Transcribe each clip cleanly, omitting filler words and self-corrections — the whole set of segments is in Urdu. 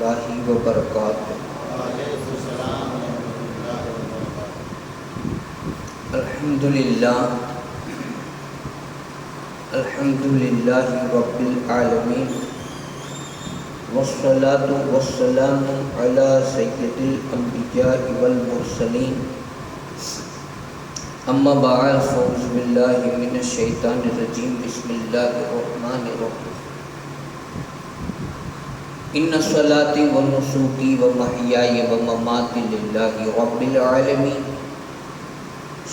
اللہ وبرکاتہ۔ الحمدللہ الحمدللہ رب العالمین والصلاة والسلام علی سید الانبیاء والمرسلین، اما بعد فاعوذ باللہ من الشیطان الرجیم، بسم اللہ الرحمن الرحیم۔ ان صلاتي ونسوكي ومحياي ومماتي لله رب العالمين،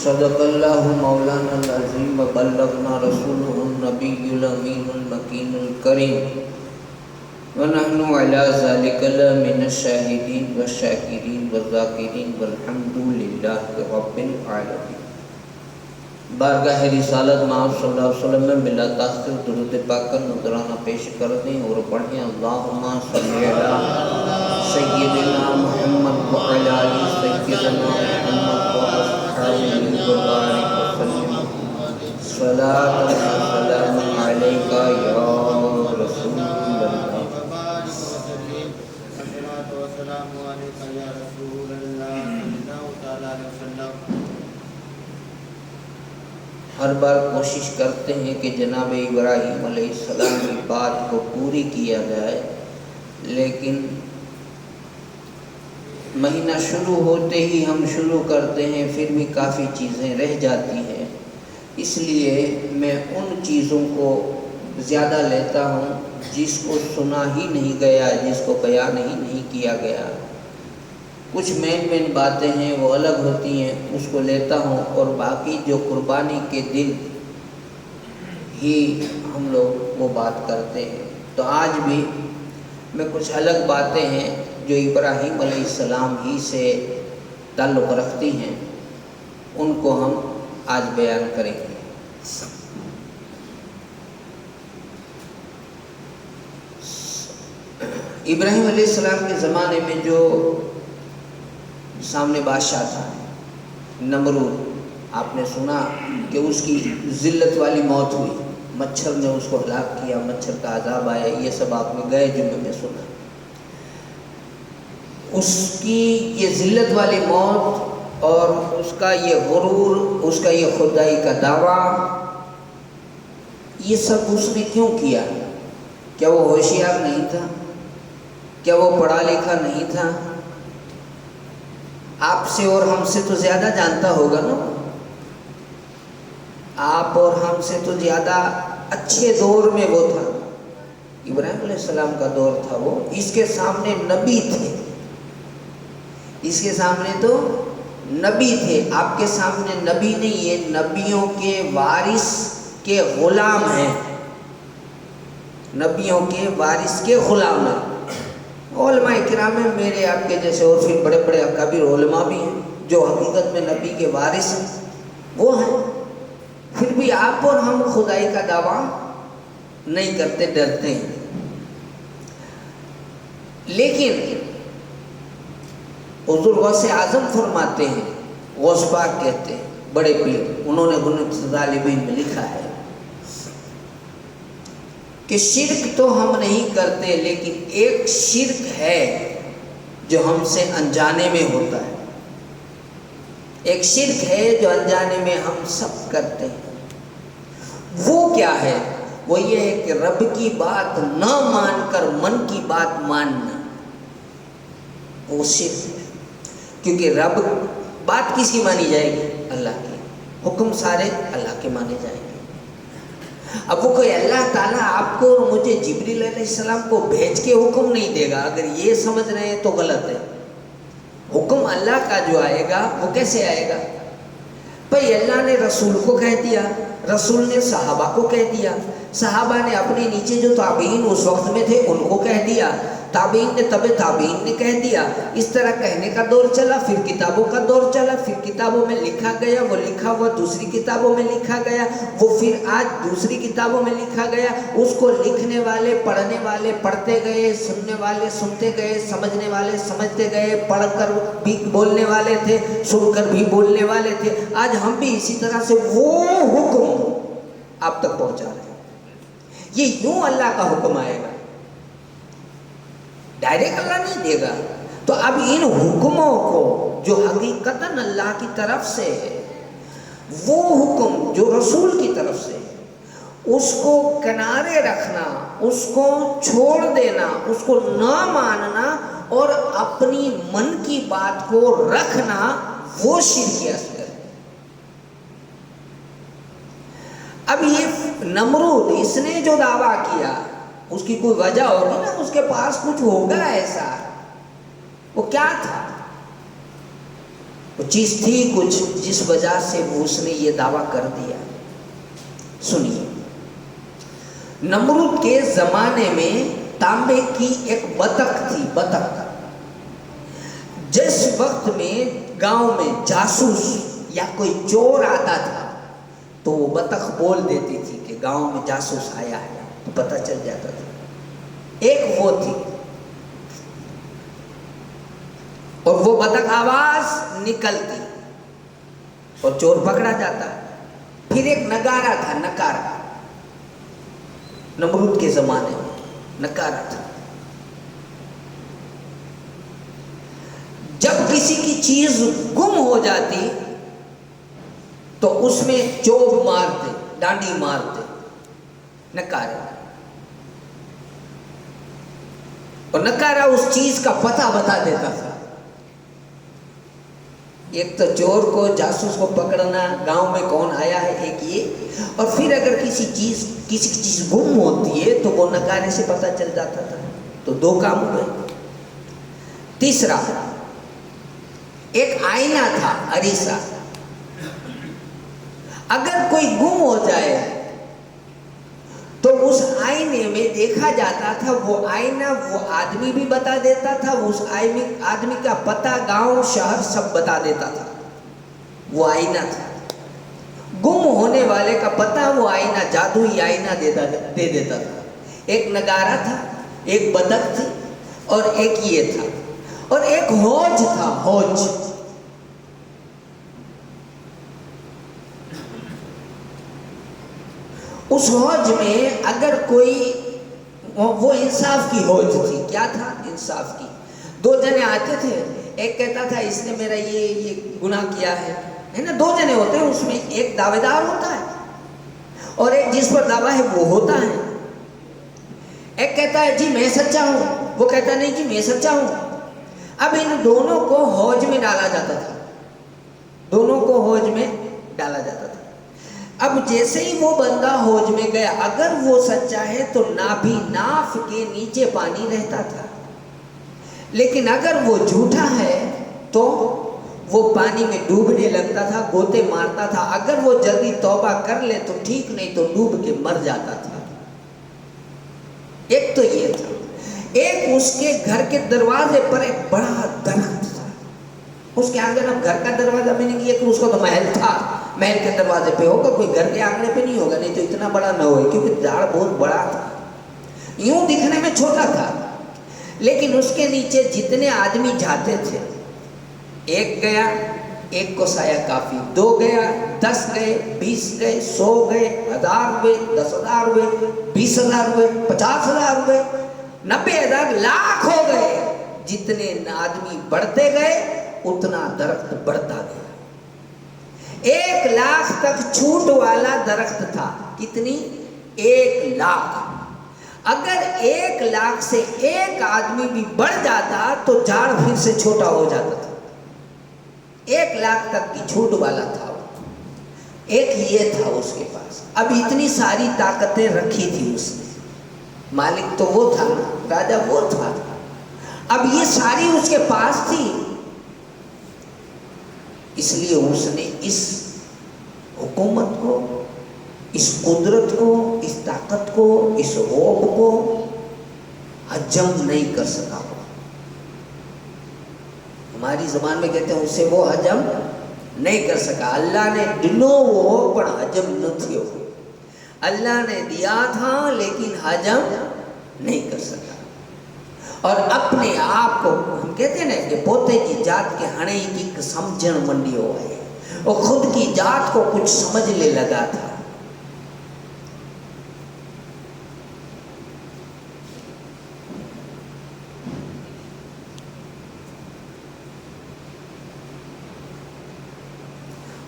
صدق الله مولانا العظيم وبلغنا رسوله النبي الأمين المكين الكريم، ونحن على ذلك لمن الشاهدين والشاكرين والذاكرين والحمد لله رب العالمين۔ بارگاہ رسالت محمد صلی اللہ علیہ وسلم میں بلا تاخیر درود پاک کا نذرانہ پیش کر دیں اور پڑھیں اللہم صلی علی سیدنا محمد وعلی آل سیدنا محمد واصحابہ وبارک وسلم، صلاۃ و سلام علیک یا رسول اللہ۔ ہر بار کوشش کرتے ہیں کہ جناب ابراہیم علیہ السلام کی بات کو پوری کیا جائے، لیکن مہینہ شروع ہوتے ہی ہم شروع کرتے ہیں، پھر بھی کافی چیزیں رہ جاتی ہیں، اس لیے میں ان چیزوں کو زیادہ لیتا ہوں جس کو سنا ہی نہیں گیا، جس کو بیان ہی نہیں کیا گیا۔ کچھ مین باتیں ہیں وہ الگ ہوتی ہیں، اس کو لیتا ہوں، اور باقی جو قربانی کے دن ہی ہم لوگ وہ بات کرتے ہیں۔ تو آج بھی میں کچھ الگ باتیں ہیں جو ابراہیم علیہ السلام ہی سے تعلق رکھتی ہیں، ان کو ہم آج بیان کریں گے۔ ابراہیم علیہ السلام کے زمانے میں جو سامنے بادشاہ تھا نمرود، آپ نے سنا کہ اس کی ذلت والی موت ہوئی، مچھر نے اس کو ہلاک کیا، مچھر کا عذاب آیا، یہ سب آپ نے گئے جمعے میں سنا۔ اس کی یہ ذلت والی موت اور اس کا یہ غرور، اس کا یہ خدائی کا دعویٰ، یہ سب اس نے کیوں کیا؟ کیا وہ ہوشیار نہیں تھا؟ کیا وہ پڑھا لکھا نہیں تھا؟ آپ سے اور ہم سے تو زیادہ جانتا ہوگا نا، آپ اور ہم سے تو زیادہ اچھے دور میں وہ تھا، ابراہیم علیہ السلام کا دور تھا وہ، اس کے سامنے نبی تھے، اس کے سامنے تو نبی تھے، آپ کے سامنے نبی نہیں، یہ نبیوں کے وارث کے غلام ہیں، نبیوں کے وارث کے غلام ہیں۔ علماء کرام میں میرے آپ کے جیسے اور پھر بڑے بڑے اکابر علماء بھی ہیں جو حقیقت میں نبی کے وارث ہیں، وہ ہیں، پھر بھی آپ اور ہم خدائی کا دعویٰ نہیں کرتے، ڈرتے ہیں۔ لیکن حضور غوث اعظم فرماتے ہیں، غوث پاک کہتے ہیں، بڑے پیر، انہوں نے غنیۃ الطالبین میں لکھا ہے کہ شرک تو ہم نہیں کرتے، لیکن ایک شرک ہے جو ہم سے انجانے میں ہوتا ہے، ایک شرک ہے جو انجانے میں ہم سب کرتے ہیں۔ وہ کیا ہے؟ وہ یہ ہے کہ رب کی بات نہ مان کر من کی بات ماننا، وہ شرک ہے۔ کیونکہ رب بات کس کی مانی جائے گی؟ اللہ کی، حکم سارے اللہ کے مانے جائیں گے۔ اب وہ کوئی اللہ تعالیٰ آپ کو اور مجھے جبریل علیہ السلام کو بھیج کے حکم نہیں دے گا، اگر یہ سمجھ رہے ہیں تو غلط ہے۔ حکم اللہ کا جو آئے گا وہ کیسے آئے گا؟ بھئی اللہ نے رسول کو کہہ دیا، رسول نے صحابہ کو کہہ دیا، صحابہ نے اپنے نیچے جو تابعین اس وقت میں تھے ان کو کہہ دیا، تابعین نے تبع تابعین نے کہہ دیا، اس طرح کہنے کا دور چلا، پھر کتابوں کا دور چلا، پھر کتابوں میں لکھا گیا، وہ لکھا ہوا دوسری کتابوں میں لکھا گیا، وہ پھر آج دوسری کتابوں میں لکھا گیا، اس کو لکھنے والے پڑھنے والے پڑھتے گئے، سننے والے سنتے گئے، سمجھنے والے سمجھتے گئے، پڑھ کر بھی بولنے والے تھے، سن کر بھی بولنے والے تھے۔ آج ہم بھی اسی طرح سے وہ حکم آپ تک پہنچا رہے ہیں۔ یہ یوں اللہ کا حکم آئے گا، ڈائریکٹ اللہ نہیں دے گا. تو اب ان حکموں کو جو حقیقتاً اللہ کی طرف سے ہے، وہ حکم جو رسول کی طرف سے ہے، اس کو کنارے رکھنا، اس کو چھوڑ دینا، اس کو نہ ماننا اور اپنی من کی بات کو رکھنا، وہ شرک اصغر ہے. اب یہ نمرود، اس نے جو دعویٰ کیا اس کی کوئی وجہ ہوگی نا، اس کے پاس کچھ ہوگا ایسا. وہ کیا تھا؟ وہ چیز تھی کچھ جس وجہ سے اس نے یہ دعویٰ کر دیا. سنیے، نمرود کے زمانے میں تانبے کی ایک بطخ تھی. بطخ جس وقت میں گاؤں میں جاسوس یا کوئی چور آتا تھا تو وہ بطخ بول دیتی تھی کہ گاؤں میں جاسوس آیا ہے، تو پتہ چل جاتا تھا. ایک وہ تھی، اور وہ بطخ آواز نکلتی اور چور پکڑا جاتا. پھر ایک نگارا تھا، نکارا، نمرود کے زمانے میں نکارا تھا. جب کسی کی چیز گم ہو جاتی تو اس میں چوب مارتے، ڈانڈی مارتے نکارے، اور نکارا اس چیز کا پتہ بتا دیتا تھا. ایک تو چور کو، جاسوس کو پکڑنا، گاؤں میں کون آیا ہے، ایک یہ، اور پھر اگر کسی کی چیز گم ہوتی ہے تو وہ نکارے سے پتہ چل جاتا تھا. تو دو کام ہوئے. تیسرا، ایک آئینہ تھا، عریسہ. اگر کوئی گم ہو جائے تو اس آئینے میں دیکھا جاتا تھا، وہ آئینہ وہ آدمی بھی بتا دیتا تھا، اس آدمی کا پتہ گاؤں شہر سب بتا دیتا تھا. وہ آئینہ تھا. گم ہونے والے کا پتہ وہ آئینہ، جادوئی آئینہ دے دیتا تھا. ایک نگارا تھا، ایک بطخ تھی، اور ایک یہ تھا، اور ایک ہوج تھا. ہوج اس ہوج میں اگر کوئی، وہ انصاف کی ہوج تھی. کیا تھا؟ انصاف کی. دو جنے آتے تھے، ایک کہتا تھا اس نے میرا یہ گناہ کیا ہے نا. دو جنے ہوتے ہیں، اس میں ایک دعوے دار ہوتا ہے اور ایک جس پر دعویٰ ہے وہ ہوتا ہے. ایک کہتا ہے جی میں سچا ہوں، وہ کہتا نہیں جی میں سچا ہوں. اب ان دونوں کو ہوج میں ڈالا جاتا تھا. دونوں کو ہوج میں ڈالا جاتا تھا. اب جیسے ہی وہ بندہ ہوج میں گیا، اگر وہ سچا ہے تو نابھی، ناف کے نیچے پانی رہتا تھا. لیکن اگر وہ جھوٹا ہے تو وہ پانی میں ڈوبنے لگتا تھا، گوتے مارتا تھا. اگر وہ جلدی توبہ کر لے تو ٹھیک، نہیں تو ڈوب کے مر جاتا تھا. ایک تو یہ تھا. ایک اس کے گھر کے دروازے پر ایک بڑا درخت تھا. اس کے آنگن، اب گھر کا دروازہ میں نے کیا کہ اس کا تو محل تھا، محل کے دروازے پہ ہوگا، کوئی گھر کے آنگنے پہ نہیں ہوگا، نہیں تو اتنا بڑا نہ ہوئے کیونکہ جھاڑ بہت بڑا تھا. یوں دکھنے میں چھوٹا تھا، لیکن اس کے نیچے جتنے آدمی جاتے تھے، ایک گیا ایک کو سایہ کافی، 2 گیا 10 گئے 20 گئے 100 گئے 1000 ہوئے 10,000 ہوئے 20,000 ہوئے 50,000 ہوئے 90,000 لاکھ ہو گئے. جتنے آدمی بڑھتے گئے اتنا درخت بڑھتا گیا. 1 لاکھ تک چھوٹ والا درخت تھا. کتنی؟ 1 لاکھ. اگر 1 لاکھ سے ایک آدمی بھی بڑھ جاتا تو جھاڑ پھر سے چھوٹا ہو جاتا تھا. 1 لاکھ تک کی چھوٹ والا تھا. ایک یہ تھا اس کے پاس. اب اتنی ساری طاقتیں رکھی تھی اس نے. مالک تو وہ تھا نا، راجا وہ تھا. اب یہ ساری اس کے پاس تھی، اس لیے اس نے اس حکومت کو، اس قدرت کو، اس طاقت کو، اس روب کو حجم نہیں کر سکا. ہماری زبان میں کہتے ہیں اسے وہ حجم نہیں کر سکا. اللہ نے ڈنو وہ پر حجم نہ تھیو. اللہ نے دیا تھا لیکن حجم نہیں کر سکا. اور اپنے آپ کو ہم کہتے ہیں نا کہ پوتے کی جات کے ہنے کی سمجھن منڈی ہو ہے. وہ خود کی جات کو کچھ سمجھنے لگا تھا.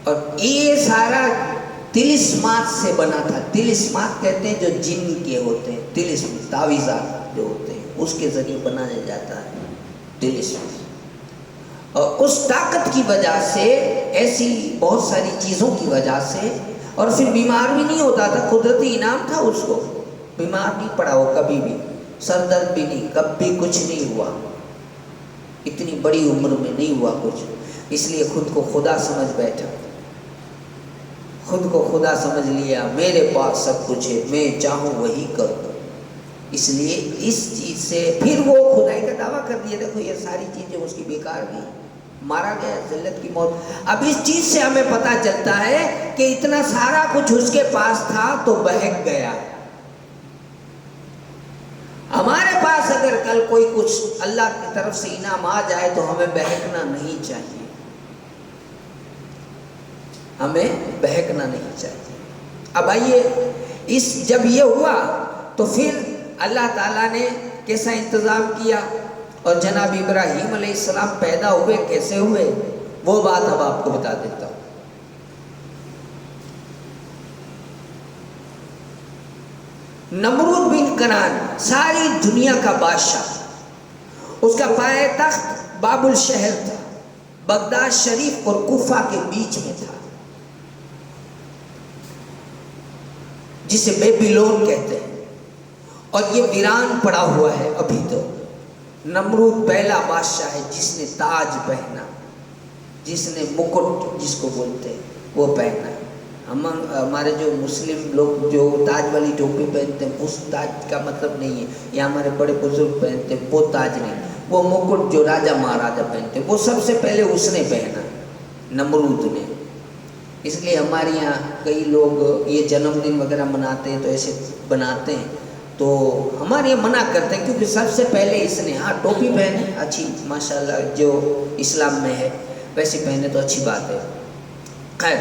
اور یہ سارا تلسمات سے بنا تھا. تلسمات کہتے ہیں جو جن کے ہوتے ہیں، تلسم تعویذات جو ہوتے ہیں اس کے ذریعے بنایا جاتا ہے تلسم. اور اس طاقت کی وجہ سے، ایسی بہت ساری چیزوں کی وجہ سے، اور پھر بیمار بھی نہیں ہوتا تھا. قدرتی انعام تھا اس کو. بیمار نہیں پڑا وہ کبھی بھی، سر درد بھی نہیں، کبھی کچھ نہیں ہوا. اتنی بڑی عمر میں نہیں ہوا کچھ. اس لیے خود کو خدا سمجھ بیٹھا، خود کو خدا سمجھ لیا. میرے پاس سب کچھ ہے، میں چاہوں وہی کروں. اس لیے اس چیز سے پھر وہ خدائی کا دعویٰ کر دیا. دیکھو یہ ساری چیزیں اس کی بیکار گئی، مارا گیا، ذلت کی موت. اب اس چیز سے ہمیں پتہ چلتا ہے کہ اتنا سارا کچھ اس کے پاس تھا تو بہک گیا. ہمارے پاس اگر کل کوئی کچھ اللہ کی طرف سے انعام آ جائے تو ہمیں بہکنا نہیں چاہیے، ہمیں بہکنا نہیں چاہیے. اب آئیے، جب یہ ہوا تو پھر اللہ تعالیٰ نے کیسا انتظام کیا، اور جناب ابراہیم علیہ السلام پیدا ہوئے کیسے ہوئے، وہ بات اب آپ کو بتا دیتا ہوں. نمرود بن کنعان ساری دنیا کا بادشاہ، اس کا پائے تخت بابل شہر تھا، بغداد شریف اور کوفہ کے بیچ میں تھا، جسے بیبیلون کہتے ہیں، اور یہ ویران پڑا ہوا ہے ابھی تو. نمرود پہلا بادشاہ ہے جس نے تاج پہنا، جس نے مکٹ جس کو بولتے ہیں وہ پہنا. ہمارے جو مسلم لوگ جو تاج والی ٹوپی پہنتے ہیں اس تاج کا مطلب نہیں ہے، یا ہمارے بڑے بزرگ پہنتے ہیں وہ تاج نہیں. وہ مکٹ جو راجہ مہاراجہ پہنتے ہیں وہ سب سے پہلے اس نے پہنا، نمرود نے. اس لیے ہمارے یہاں کئی لوگ یہ جنم دن وغیرہ مناتے ہیں تو ایسے بناتے ہیں، تو ہمارے یہ منع کرتے ہیں کیونکہ سب سے پہلے اس نے. ہاں ٹوپی پہنے اچھی، ماشاءاللہ جو اسلام میں ہے ویسے پہنے تو اچھی بات ہے. خیر،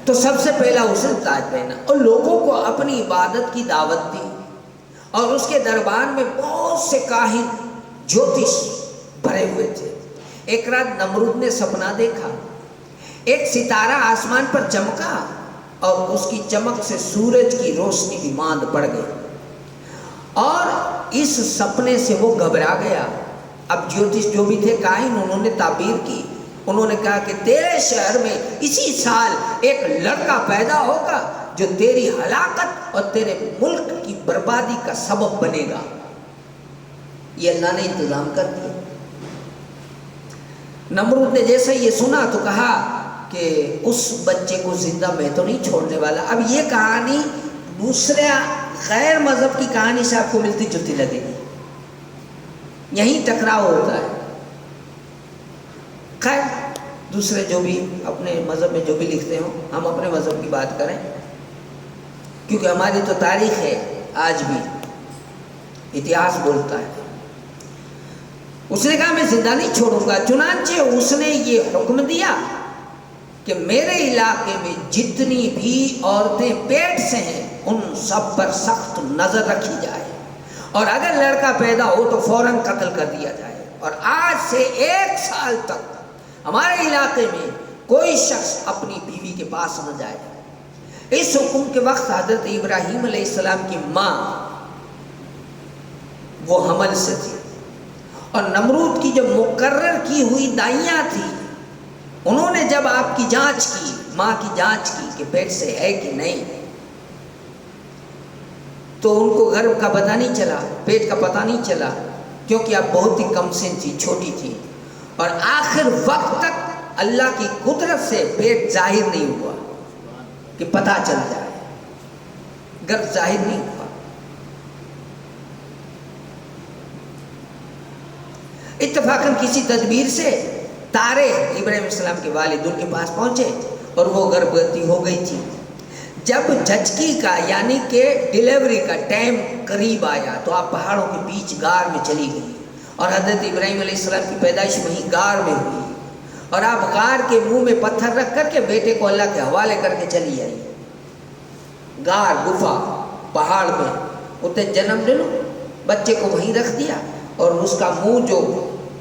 تو سب سے پہلا اس نے تاج پہنا اور لوگوں کو اپنی عبادت کی دعوت دی. اور اس کے دربار میں بہت سے کاہن جوتش بھرے ہوئے تھے. ایک رات نمرود نے سپنا دیکھا، ایک ستارہ آسمان پر چمکا اور اس کی چمک سے سورج کی روشنی بھی ماند پڑ گئی، اور اس سپنے سے وہ گھبرا گیا. اب جوتش جو بھی تھے کاہن، انہوں نے تعبیر کی. انہوں نے کہا کہ تیرے شہر میں اسی سال ایک لڑکا پیدا ہوگا جو تیری ہلاکت اور تیرے ملک کی بربادی کا سبب بنے گا. یہ اللہ نے انتظام کر دیا. نمرود نے جیسے یہ سنا تو کہا کہ اس بچے کو زندہ میں تو نہیں چھوڑنے والا. اب یہ کہانی دوسرے غیر مذہب کی کہانی سے آپ کو ملتی جلتی لگے گی، یہیں ٹکراؤ ہوتا ہے. خیر، دوسرے جو بھی اپنے مذہب میں جو بھی لکھتے ہوں، ہم اپنے مذہب کی بات کریں کیونکہ ہماری تو تاریخ ہے، آج بھی اتہاس بولتا ہے. اس نے کہا میں زندہ نہیں چھوڑوں گا. چنانچہ اس نے یہ حکم دیا کہ میرے علاقے میں جتنی بھی عورتیں پیٹ سے ہیں ان سب پر سخت نظر رکھی جائے، اور اگر لڑکا پیدا ہو تو فوراً قتل کر دیا جائے. اور آج سے 1 سال تک ہمارے علاقے میں کوئی شخص اپنی بیوی کے پاس نہ جائے. اس حکم کے وقت حضرت ابراہیم علیہ السلام کی ماں وہ حمل سے تھی، اور نمرود کی جو مقرر کی ہوئی دائیاں تھی انہوں نے جب آپ کی جانچ کی، ماں کی جانچ کی کہ پیٹ سے ہے کہ نہیں، تو ان کو گربھ کا پتہ نہیں چلا، پیٹ کا پتہ نہیں چلا، کیونکہ آپ بہت ہی کم سن تھی، چھوٹی تھی. اور آخر وقت تک اللہ کی قدرت سے پیٹ ظاہر نہیں ہوا کہ پتہ چل جائے، گربھ ظاہر نہیں ہوا. اتفاقاً کسی تدبیر سے تارے ابراہیم السلام کے والد ان کے پاس پہنچے اور وہ گربھوتی ہو گئی تھی. جب جھچکی کا یعنی کہ ڈیلیوری کا ٹائم قریب آیا تو آپ پہاڑوں کے بیچ غار میں چلی گئی، اور حضرت ابراہیم علیہ السلام کی پیدائش وہیں غار میں ہوئی. اور آپ غار کے منہ میں پتھر رکھ کر کے بیٹے کو اللہ کے حوالے کر کے چلی آئی. غار، گفا، پہاڑ میں اتنے جنم لے لو، بچے کو وہیں رکھ دیا، اور اس کا منہ جو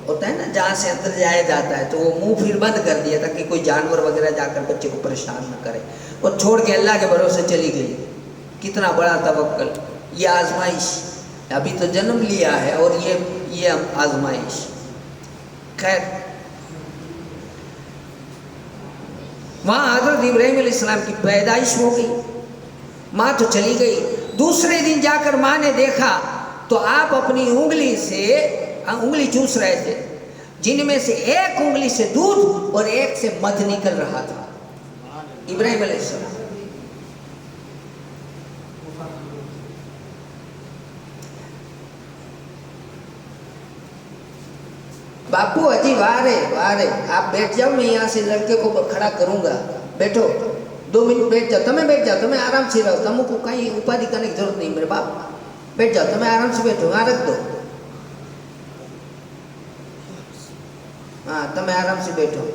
ہوتا ہے نا جہاں سے اندر جایا جاتا ہے، تو وہ منہ پھر بند کر دیا تھا کہ کوئی جانور وغیرہ جا کر بچے کو پریشان نہ کرے، وہ چھوڑ کے اللہ کے بھروسے چلی گئی۔ کتنا بڑا توکل! یہ آزمائش، ابھی تو جنم لیا ہے اور یہ آزمائش۔ خیر، وہاں حضرت ابراہیم علیہ السلام کی پیدائش ہو گئی، ماں تو چلی گئی۔ دوسرے دن جا کر ماں نے دیکھا تو آپ اپنی انگلی سے انگلی چوس رہے تھے، جن میں سے ایک انگلی سے دودھ اور ایک سے مدھ نکل رہا تھا۔ ابراہیم علیہ السلام باپو اجی وارے آپ بیٹھ جاؤ، میں یہاں سے لڑکے کو کھڑا کروں گا، بیٹھو 2 منٹ بیٹھ جاؤ، تمہیں بیٹھ جاؤ، تمہیں آرام سے رہو، تم کو کہیں اپادھی کرنے کی ضرورت نہیں، میرے باپ بیٹھ جاؤ، تمہیں آرام سے بیٹھو، ہاں رکھ دو، ہاں تمہیں آرام سے بیٹھو۔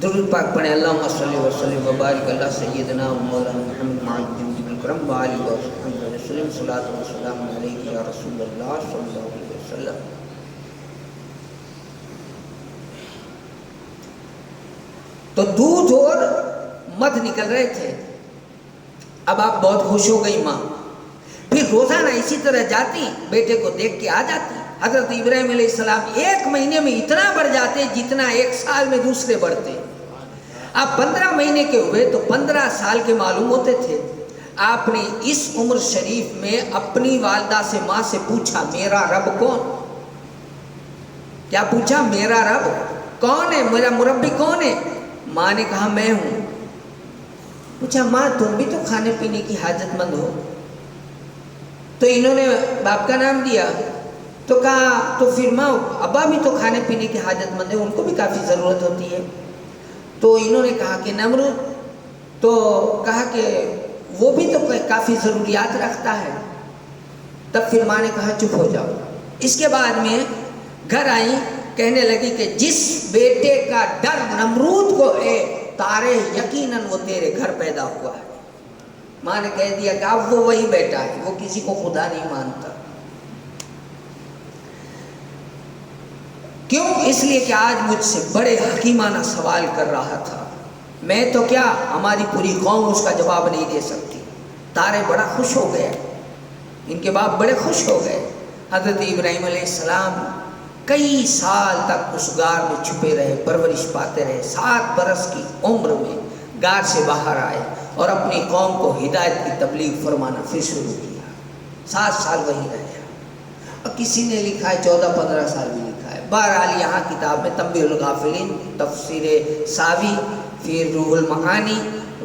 درود پاک پڑھیں، اللہم صلی وسلم وبارک علی سیدنا مولانا محمد معظم الکرم وآلہ وصحبہ وسلم، صلاۃ و سلام علیک یا رسول اللہ صلی اللہ علیہ وسلم۔ تو دودھ اور مدھ نکل رہے تھے۔ اب آپ بہت خوش ہو گئی ماں، پھر روزانہ اسی طرح جاتی، بیٹے کو دیکھ کے آ جاتی۔ حضرت ابراہیم علیہ السلام 1 مہینے میں اتنا بڑھ جاتے جتنا 1 سال میں دوسرے بڑھتے۔ اب 15 مہینے کے ہوئے تو 15 سال کے معلوم ہوتے تھے۔ آپ نے اس عمر شریف میں اپنی والدہ سے، ماں سے پوچھا، میرا رب کون؟ کیا پوچھا؟ میرا رب کون ہے، میرا مربی کون ہے؟ ماں نے کہا میں ہوں۔ پوچھا ماں تم بھی تو کھانے پینے کی حاجت مند ہو؟ تو انہوں نے باپ کا نام دیا، تو کہا تو پھر ماں ابا بھی تو کھانے پینے کی حاجت مند ہے، ان کو بھی کافی ضرورت ہوتی ہے۔ تو انہوں نے کہا کہ نمرود، تو کہا کہ وہ بھی تو کافی ضروریات رکھتا ہے۔ تب پھر ماں نے کہا چپ ہو جاؤ۔ اس کے بعد میں گھر آئی، کہنے لگی کہ جس بیٹے کا ڈر نمرود کو ہے تارے یقیناً وہ تیرے گھر پیدا ہوا ہے۔ ماں نے کہہ دیا کہ اب وہ وہی بیٹا ہے، وہ کسی کو خدا نہیں مانتا۔ کیوں؟ اس لیے کہ آج مجھ سے بڑے حکیمانہ سوال کر رہا تھا، میں تو کیا ہماری پوری قوم اس کا جواب نہیں دے سکتی۔ تارے بڑا خوش ہو گئے، ان کے باپ بڑے خوش ہو گئے۔ حضرت ابراہیم علیہ السلام کئی سال تک اس غار میں چھپے رہے، پرورش پاتے رہے۔ 7 برس کی عمر میں غار سے باہر آئے اور اپنی قوم کو ہدایت کی تبلیغ فرمانا پھر شروع کیا۔ 7 سال وہی رہے، اور کسی نے لکھا ہے 14-15 سال بھی لکھا ہے۔ بہرحال یہاں کتاب میں تنبیہ الغافلین، تفسیر ساوی، پھر روح المعانی،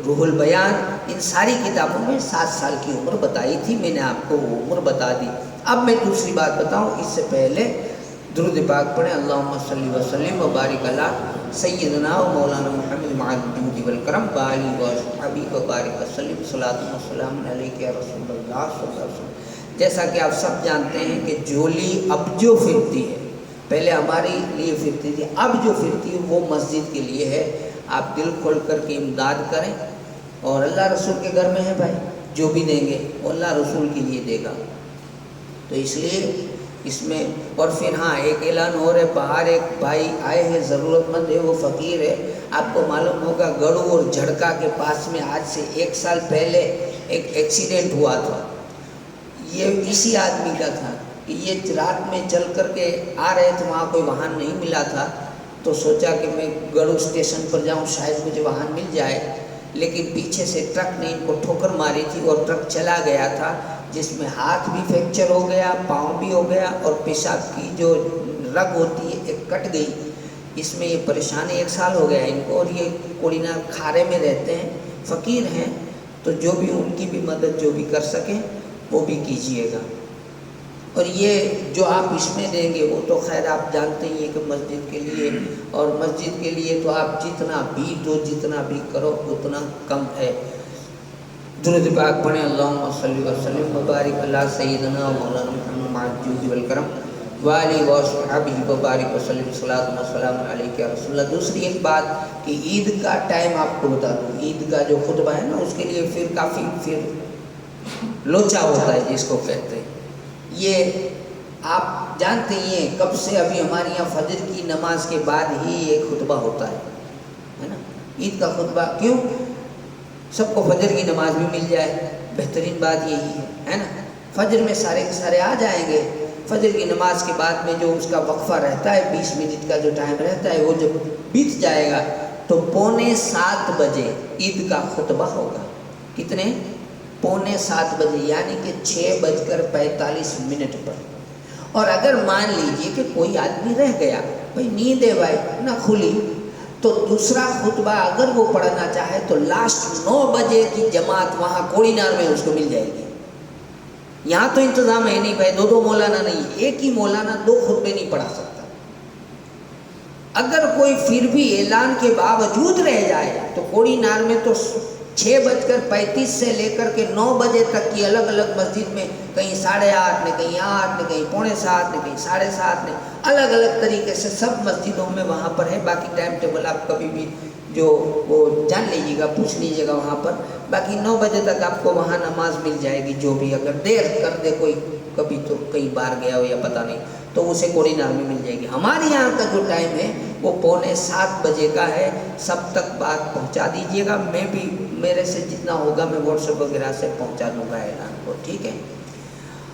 روح البیان، ان ساری کتابوں میں 7 سال کی عمر بتائی تھی، میں نے آپ کو وہ عمر بتا دی۔ اب میں دوسری بات بتاؤں اس سے پہلے درود پاک پڑھیں، اللہم صلی وسلم وبارک علی سیدنا و مولانا محمد معظم والکرم وآلہ وصحبہ وبارک وسلم، صلاۃ و سلام علیک یا رسول اللہ صلی اللہ علیہ وسلم۔ جیسا کہ آپ سب جانتے ہیں کہ جھولی اب جو پھرتی ہے، پہلے ہمارے لیے پھرتی تھی، اب جو پھرتی ہے وہ مسجد کے لیے ہے۔ آپ دل کھول کر کے امداد کریں، اور اللہ رسول کے گھر میں ہے بھائی، جو بھی دیں گے وہ اللہ رسول کے لیے دے گا، تو اس لیے اس میں۔ اور پھر ہاں ایک اعلان ہو رہا ہے، باہر ایک بھائی آئے ہیں، ضرورت مند ہے، وہ فقیر ہے۔ آپ کو معلوم ہوگا گڑو اور جھڑکا کے پاس میں آج سے 1 سال پہلے ایک ایکسیڈنٹ ہوا تھا، یہ اسی آدمی کا تھا کہ یہ رات میں چل کر کے آ رہے تھے، وہاں کوئی واہن نہیں ملا تھا، تو سوچا کہ میں گڑو اسٹیشن پر جاؤں، شاید مجھے واہن مل جائے، لیکن پیچھے سے ٹرک نے ان کو ٹھوکر ماری تھی اور ٹرک چلا گیا تھا، جس میں ہاتھ بھی فریکچر ہو گیا، پاؤں بھی ہو گیا، اور پیشاب کی جو رگ ہوتی ہے ایک کٹ گئی۔ اس میں یہ پریشانی 1 سال ہو گیا ان کو، اور یہ کوڑینا کھارے میں رہتے ہیں، فقیر ہیں، تو جو بھی ان کی بھی مدد جو بھی کر سکیں وہ بھی کیجیے گا۔ اور یہ جو آپ اس میں دیں گے وہ تو خیر آپ جانتے ہی ہیں کہ مسجد کے لیے، اور مسجد کے لیے تو آپ جتنا بھی دو، جتنا بھی کرو اتنا کم ہے۔ درود پاک پڑھیں، اللہم صلی وسلم وبارک علی سیدنا مولانا محمد معظم والکرم وآلہ وصحبہ وبارک وسلم، صلاۃ و سلام علیک یا رسول اللہ۔ دوسری ایک بات کہ عید کا ٹائم آپ کو بتا دوں، عید کا جو خطبہ ہے نا، اس کے لیے پھر کافی لوچا ہوتا ہے جس کو کہتے ہیں. یہ آپ جانتے ہی ہیں کب سے ابھی ہمارے یہاں فجر کی نماز کے بعد ہی ایک خطبہ ہوتا ہے نا، عید کا خطبہ. کیوں؟ سب کو فجر کی نماز بھی مل جائے. بہترین بات یہی ہے نا. فجر میں سارے کے سارے آ جائیں گے. فجر کی نماز کے بعد میں جو اس کا وقفہ رہتا ہے 20 منٹ کا جو ٹائم رہتا ہے، وہ جب بیت جائے گا تو 6:45 بجے عید کا خطبہ ہوگا. کتنے؟ 6:45 بجے، یعنی کہ 6:45 پر. اور اگر مان لیجئے کہ کوئی آدمی رہ گیا، بھائی نیند ہے بھائی نہ کھلی، تو دوسرا خطبہ اگر وہ پڑھنا چاہے تو لاسٹ 9 بجے کی جماعت وہاں کوڑی نار میں اس کو مل جائے گی. یہاں تو انتظام ہے نہیں بھائی، 2 مولانا نہیں، ایک ہی مولانا 2 خطبے نہیں پڑھا سکتا. اگر کوئی پھر بھی اعلان کے باوجود رہ جائے تو کوڑی نار میں تو 6:35 سے لے کر کے 9 بجے تک کی الگ الگ مسجد میں، کہیں 8:30 میں، کہیں 8 میں، کہیں 6:45 میں، کہیں 7:30 میں، الگ الگ طریقے سے سب مسجدوں میں وہاں پر ہے. باقی ٹائم ٹیبل آپ کبھی بھی جو وہ جان لیجیے گا، پوچھ لیجیے گا وہاں پر. باقی 9 بجے تک آپ کو وہاں نماز مل جائے گی. جو بھی اگر دیر کر دے کوئی، کبھی تو کئی بار گیا ہو یا پتہ نہیں، تو اسے کوڑی نار میں مل جائے گی. ہمارے یہاں کا جو ٹائم ہے وہ 6:45 بجے کا ہے. سب تک بات پہنچا دیجیے گا. میں بھی میرے سے جتنا ہوگا میں واٹس ایپ وغیرہ سے پہنچا دوں گا اعلان کو، ٹھیک ہے.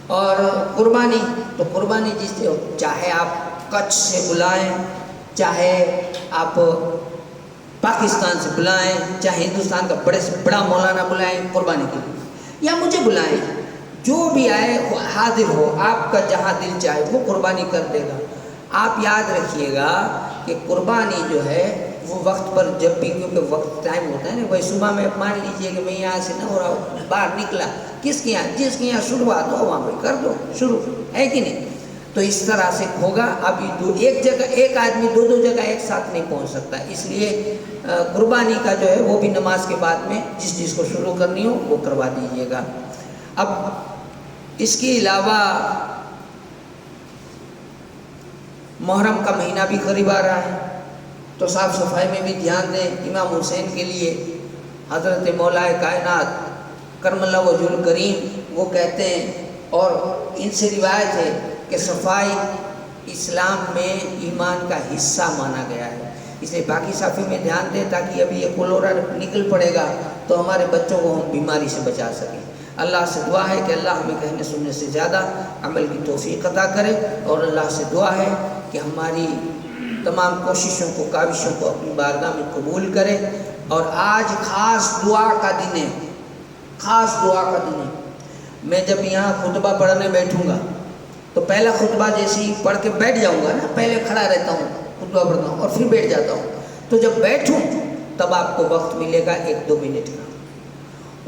اور قربانی، تو قربانی جس سے چاہے آپ کچھ سے بلائیں، چاہے آپ پاکستان سے بلائیں، چاہے ہندوستان کا بڑے سے بڑا مولانا بلائیں قربانی کے لیے، یا مجھے بلائیں، جو بھی آئے حاضر ہو. آپ کا جہاں دل چاہے وہ قربانی کر دے گا. آپ یاد رکھیے گا کہ قربانی جو ہے وہ وقت پر جب بھی، کیونکہ وقت ٹائم ہوتا ہے نا. بھائی صبح میں مان لیجئے کہ میں یہاں سے نہ ہو رہا باہر نکلا، کس کے یہاں؟ جس کے یہاں شروعات ہو وہاں پہ کر دو شروع، ہے کہ نہیں؟ تو اس طرح سے ہوگا. ابھی ایک جگہ ایک آدمی 2 جگہ ایک ساتھ نہیں پہنچ سکتا. اس لیے قربانی کا جو ہے وہ بھی نماز کے بعد میں جس چیز کو شروع کرنی ہو وہ کروا دیجیے گا. اب اس کے علاوہ محرم کا مہینہ بھی قریب آ رہا ہے، تو صاف صفائی میں بھی دھیان دیں. امام حسین کے لیے حضرت مولا کائنات کرم اللہ وجہ الکریم وہ کہتے ہیں، اور ان سے روایت ہے کہ صفائی اسلام میں ایمان کا حصہ مانا گیا ہے. اس لیے باقی صافی میں دھیان دیں تاکہ ابھی یہ کولورا نکل پڑے گا تو ہمارے بچوں کو ہم بیماری سے بچا سکیں. اللہ سے دعا ہے کہ اللہ ہمیں کہنے سننے سے زیادہ عمل کی توفیق عطا کرے، اور اللہ سے دعا ہے کہ ہماری تمام کوششوں کو، کاوشوں کو اپنی بارگاہ میں قبول کرے. اور آج خاص دعا کا دن ہے، خاص دعا کا دن ہے. میں جب یہاں خطبہ پڑھنے بیٹھوں گا تو پہلا خطبہ جیسے ہی پڑھ کے بیٹھ جاؤں گا نا، پہلے کھڑا رہتا ہوں، خطبہ پڑھتا ہوں اور پھر بیٹھ جاتا ہوں. تو جب بیٹھوں تب آپ کو وقت ملے گا 1-2 منٹ کا.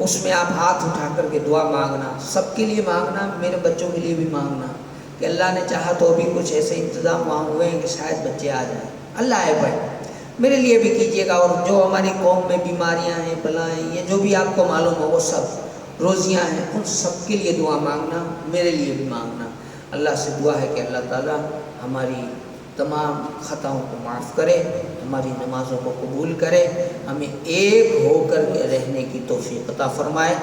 اس میں آپ ہاتھ اٹھا کر کے دعا مانگنا، سب کے لیے مانگنا، میرے بچوں کے لیے بھی مانگنا کہ اللہ نے چاہا تو ابھی کچھ ایسے انتظام وہاں ہوئے ہیں کہ شاید بچے آ جائیں. اللہ ہے بھائی، میرے لیے بھی کیجیے گا. اور جو ہماری قوم میں بیماریاں ہیں، بلائیں، یہ جو بھی آپ کو معلوم ہو وہ سب روزیاں ہیں، ان سب کے لیے دعا مانگنا، میرے لیے بھی مانگنا. اللہ سے دعا ہے کہ اللہ تعالیٰ ہماری تمام خطاؤں کو معاف کرے، ہماری نمازوں کو قبول کرے، ہمیں ایک ہو کر کے رہنے کی توفیق عطا فرمائے.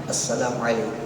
السلام علیکم.